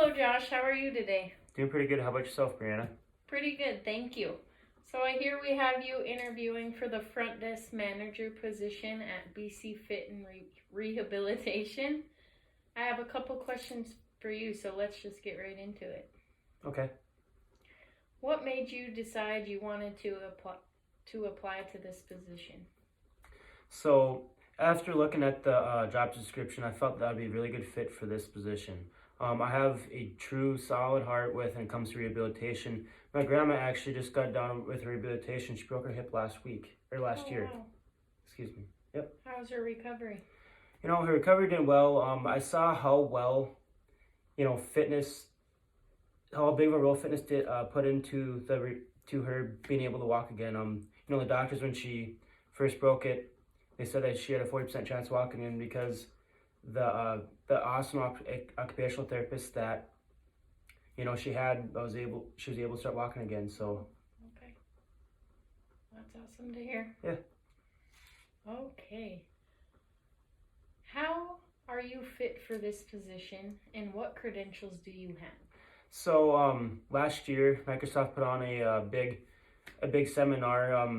Hello, Josh. How are you today? Doing pretty good. How about yourself, Bryana? Pretty good, thank you. So I hear we have you interviewing for the front desk manager position at BC Fit and Rehabilitation. I have a couple questions for you, so let's just get right into it. Okay. What made you decide you wanted to apply to this position? So after looking at the job description, I felt that would be a really good fit for this position. I have a true solid heart when it comes to rehabilitation. My grandma actually just got done with rehabilitation. She broke her hip last year. Wow. Excuse me. Yep. How's her recovery? Her recovery did well. I saw how well, fitness, how big of a role fitness did put into to her being able to walk again. The doctors when she first broke it, they said that she had a 40% chance of walking in because the awesome occupational therapist that she was able to start walking again. So Okay. That's awesome to hear. Yeah. Okay. How are you fit for this position and what credentials do you have? So last year Microsoft put on a big seminar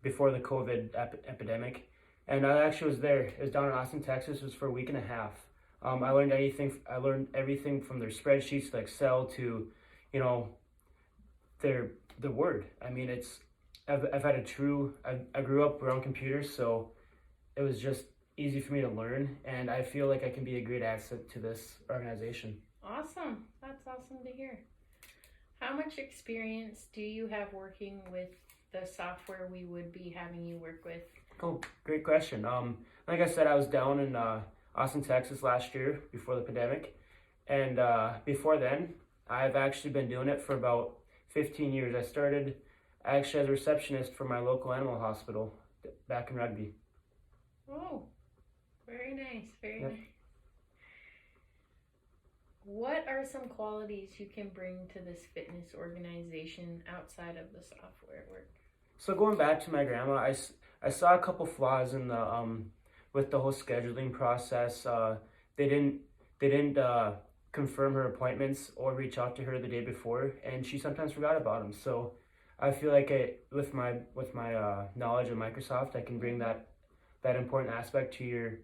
before the COVID epidemic, and I actually was there. It was down in Austin, Texas. It was for a week and a half. I learned everything from their spreadsheets to Excel to, the Word. I mean, I've had I grew up around computers, so it was just easy for me to learn, and I feel like I can be a great asset to this organization. Awesome. That's awesome to hear. How much experience do you have working with the software we would be having you work with? Oh, great question. Like I said, I was down in Austin, Texas last year before the pandemic, and before then, I've actually been doing it for about 15 years. I started actually as a receptionist for my local animal hospital back in Rugby. Oh, very nice. Very Yep. nice. What are some qualities you can bring to this fitness organization outside of the software work? So going back to my grandma, I saw a couple flaws in the with the whole scheduling process. They didn't confirm her appointments or reach out to her the day before, and she sometimes forgot about them. So I feel like with my knowledge of Microsoft, I can bring that important aspect to your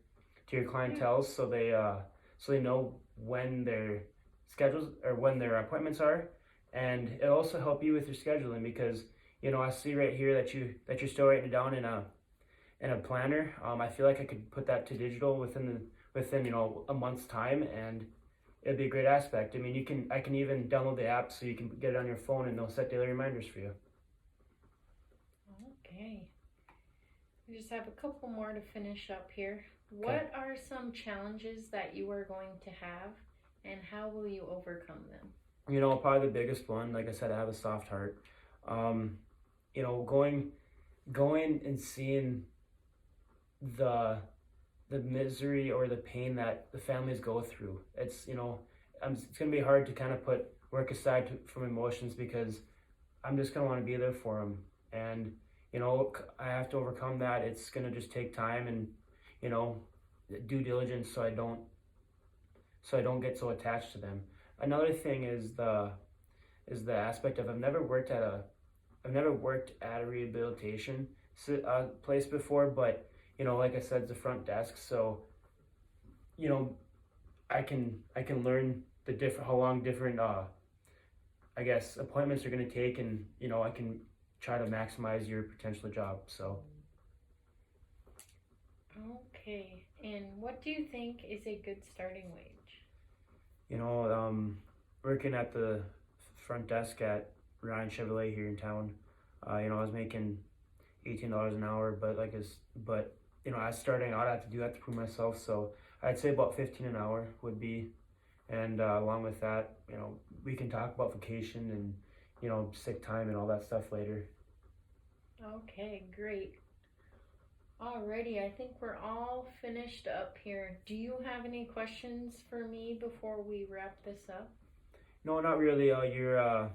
clientele, so they know when their schedules or when their appointments are, and it also help you with your scheduling because I see right here that you're still writing it down in a planner. I feel like I could put that to digital within a month's time, and it'd be a great aspect. I mean, I can even download the app so you can get it on your phone, and they'll set daily reminders for you. Okay. We just have a couple more to finish up here. What are some challenges that you are going to have, and how will you overcome them? Probably the biggest one, like I said, I have a soft heart. Going and seeing the misery or the pain that the families go through. It's gonna be hard to kind of put work aside from emotions because I'm just gonna want to be there for them, and I have to overcome that. It's gonna just take time and due diligence, so I don't get so attached to them. Another thing is the aspect of I've never worked at a rehabilitation place before, but like I said, it's a front desk, so I can learn how long different I guess appointments are going to take, and I can try to maximize your potential job. So Okay. And what do you think is a good starting wage? working at the front desk at Ryan Chevrolet here in town, I was making $18 an hour, but as starting out, I have to do that to prove myself. So I'd say about 15 an hour would be, and along with that, we can talk about vacation and sick time and all that stuff later. Okay, great. Alrighty, I think we're all finished up here. Do you have any questions for me before we wrap this up? No, not really. Your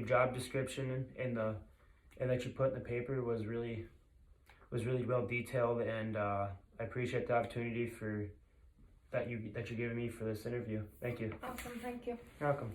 job description and that you put in the paper was really well detailed, and I appreciate the opportunity that you're giving me for this interview. Thank you. Awesome, thank you. You're welcome.